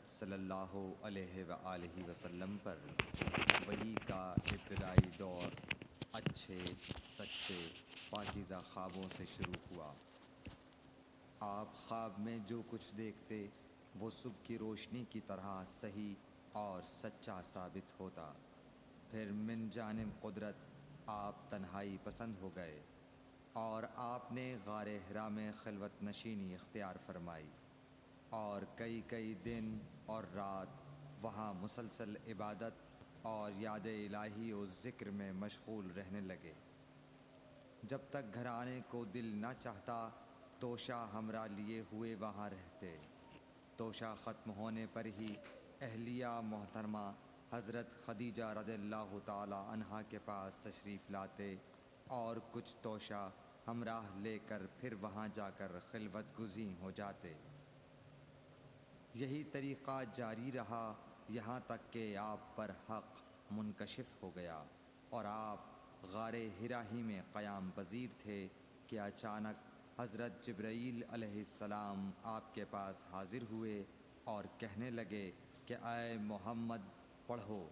صلی اللہ علیہ وآلہ وسلم پر وحی کا ابتدائی دور اچھے سچے پاکیزہ خوابوں سے شروع ہوا۔ آپ خواب میں جو کچھ دیکھتے وہ صبح کی روشنی کی طرح صحیح اور سچا ثابت ہوتا۔ پھر من جانب قدرت آپ تنہائی پسند ہو گئے اور آپ نے غار حرا میں خلوت نشینی اختیار فرمائی اور کئی دن اور رات وہاں مسلسل عبادت اور یاد الہی و ذکر میں مشغول رہنے لگے۔ جب تک گھر آنے کو دل نہ چاہتا توشہ ہمراہ لیے ہوئے وہاں رہتے۔ توشہ ختم ہونے پر ہی اہلیہ محترمہ حضرت خدیجہ رضی اللہ تعالی عنہا کے پاس تشریف لاتے اور کچھ توشہ ہمراہ لے کر پھر وہاں جا کر خلوت گزین ہو جاتے۔ یہی طریقہ جاری رہا یہاں تک کہ آپ پر حق منکشف ہو گیا اور آپ غار حرا ہی میں قیام پذیر تھے کہ اچانک حضرت جبرائیل علیہ السلام آپ کے پاس حاضر ہوئے اور کہنے لگے کہ اے محمد پڑھو۔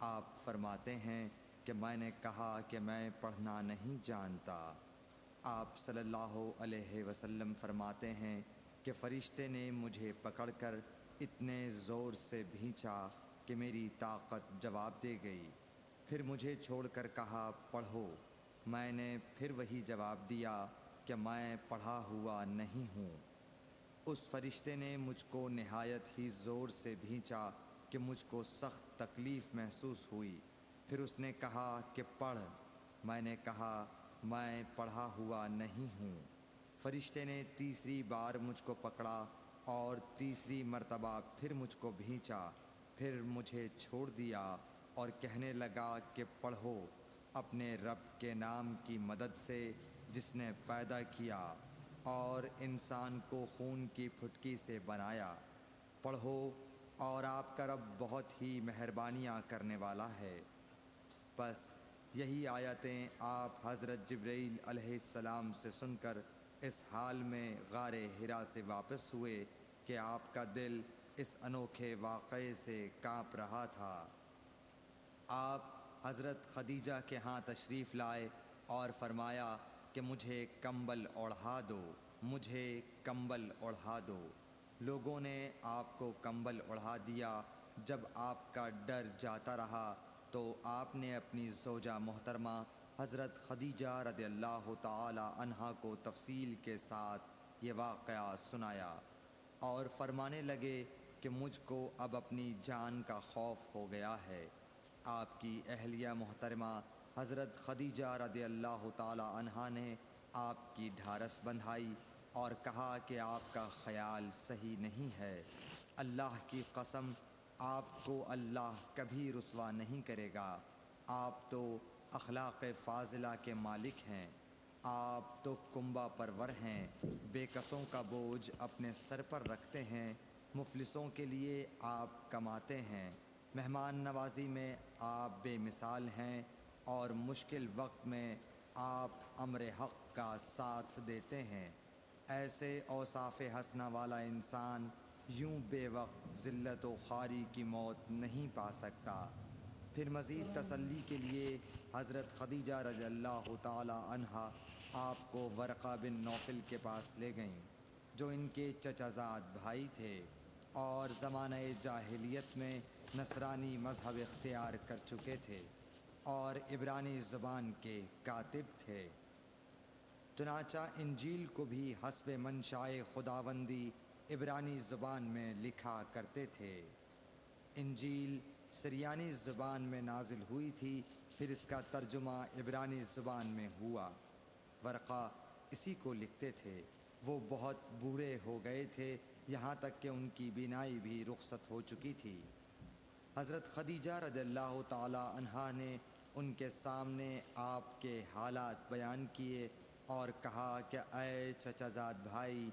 آپ فرماتے ہیں کہ میں نے کہا کہ میں پڑھنا نہیں جانتا۔ آپ صلی اللہ علیہ وسلم فرماتے ہیں کہ فرشتے نے مجھے پکڑ کر اتنے زور سے بھینچا کہ میری طاقت جواب دے گئی۔ پھر مجھے چھوڑ کر کہا پڑھو۔ میں نے پھر وہی جواب دیا کہ میں پڑھا ہوا نہیں ہوں۔ اس فرشتے نے مجھ کو نہایت ہی زور سے بھینچا کہ مجھ کو سخت تکلیف محسوس ہوئی۔ پھر اس نے کہا کہ پڑھ۔ میں نے کہا میں پڑھا ہوا نہیں ہوں۔ فرشتے نے تیسری بار مجھ کو پکڑا اور تیسری مرتبہ پھر مجھ کو بھینچا۔ پھر مجھے چھوڑ دیا اور کہنے لگا کہ پڑھو اپنے رب کے نام کی مدد سے جس نے پیدا کیا اور انسان کو خون کی پھٹکی سے بنایا۔ پڑھو اور آپ کا رب بہت ہی مہربانیاں کرنے والا ہے۔ بس یہی آیتیں آپ حضرت جبرائیل علیہ السلام سے سن کر اس حال میں غار حرا سے واپس ہوئے کہ آپ کا دل اس انوکھے واقعے سے کانپ رہا تھا۔ آپ حضرت خدیجہ کے ہاں تشریف لائے اور فرمایا کہ مجھے کمبل اوڑھا دو، مجھے کمبل اوڑھا دو۔ لوگوں نے آپ کو کمبل اوڑھا دیا۔ جب آپ کا ڈر جاتا رہا تو آپ نے اپنی زوجہ محترمہ حضرت خدیجہ رضی اللہ تعالی عنہا کو تفصیل کے ساتھ یہ واقعہ سنایا اور فرمانے لگے کہ مجھ کو اب اپنی جان کا خوف ہو گیا ہے۔ آپ کی اہلیہ محترمہ حضرت خدیجہ رضی اللہ تعالی عنہا نے آپ کی ڈھارس بندھائی اور کہا کہ آپ کا خیال صحیح نہیں ہے۔ اللہ کی قسم آپ کو اللہ کبھی رسوا نہیں کرے گا۔ آپ تو اخلاق فاضلہ کے مالک ہیں۔ آپ تو کنبہ پرور ہیں، بے کسوں کا بوجھ اپنے سر پر رکھتے ہیں، مفلسوں کے لیے آپ کماتے ہیں، مہمان نوازی میں آپ بے مثال ہیں اور مشکل وقت میں آپ امر حق کا ساتھ دیتے ہیں۔ ایسے اوصاف حسنہ والا انسان یوں بے وقت ذلت و خواری کی موت نہیں پا سکتا۔ پھر مزید تسلی کے لیے حضرت خدیجہ رضی اللہ تعالی عنہا آپ کو ورقہ بن نوفل کے پاس لے گئیں جو ان کے چچا زاد بھائی تھے اور زمانہ جاہلیت میں نصرانی مذہب اختیار کر چکے تھے اور عبرانی زبان کے کاتب تھے۔ چنانچہ انجیل کو بھی حسب منشائے خداوندی عبرانی زبان میں لکھا کرتے تھے۔ انجیل سریانی زبان میں نازل ہوئی تھی، پھر اس کا ترجمہ عبرانی زبان میں ہوا۔ ورقہ اسی کو لکھتے تھے۔ وہ بہت بوڑھے ہو گئے تھے، یہاں تک کہ ان کی بینائی بھی رخصت ہو چکی تھی۔ حضرت خدیجہ رضی اللہ تعالی عنہا نے ان کے سامنے آپ کے حالات بیان کیے اور کہا کہ اے چچا زاد بھائی،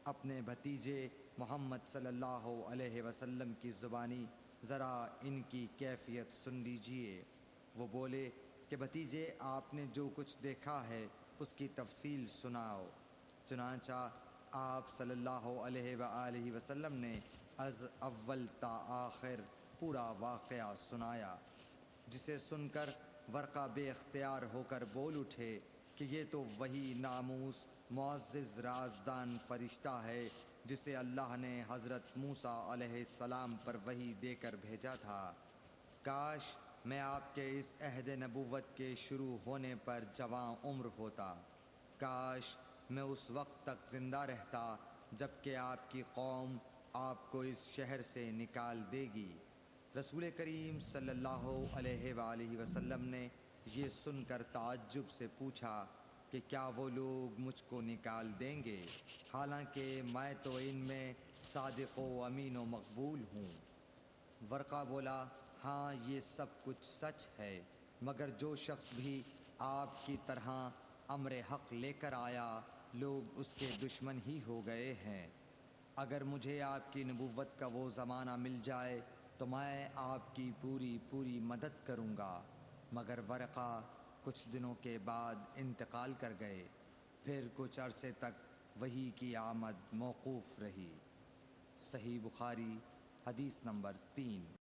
اپنے بھتیجے محمد صلی اللہ علیہ وسلم کی زبانی ذرا ان کی کیفیت سن لیجئے۔ وہ بولے کہ بھتیجے آپ نے جو کچھ دیکھا ہے اس کی تفصیل سناؤ۔ چنانچہ آپ صلی اللہ علیہ وآلہ وسلم نے از اول تا آخر پورا واقعہ سنایا، جسے سن کر ورقہ بے اختیار ہو کر بول اٹھے کہ یہ تو وہی ناموس معزز رازدان فرشتہ ہے جسے اللہ نے حضرت موسیٰ علیہ السلام پر وحی دے کر بھیجا تھا۔ کاش میں آپ کے اس عہد نبوت کے شروع ہونے پر جواں عمر ہوتا، کاش میں اس وقت تک زندہ رہتا جب کہ آپ کی قوم آپ کو اس شہر سے نکال دے گی۔ رسول کریم صلی اللہ علیہ وآلہ وسلم نے یہ سن کر تعجب سے پوچھا کہ کیا وہ لوگ مجھ کو نکال دیں گے، حالانکہ میں تو ان میں صادق و امین و مقبول ہوں؟ ورقہ بولا، ہاں یہ سب کچھ سچ ہے، مگر جو شخص بھی آپ کی طرح امر حق لے کر آیا لوگ اس کے دشمن ہی ہو گئے ہیں۔ اگر مجھے آپ کی نبوت کا وہ زمانہ مل جائے تو میں آپ کی پوری مدد کروں گا۔ مگر ورقہ کچھ دنوں کے بعد انتقال کر گئے، پھر کچھ عرصے تک وحی کی آمد موقوف رہی۔ صحیح بخاری حدیث نمبر 3۔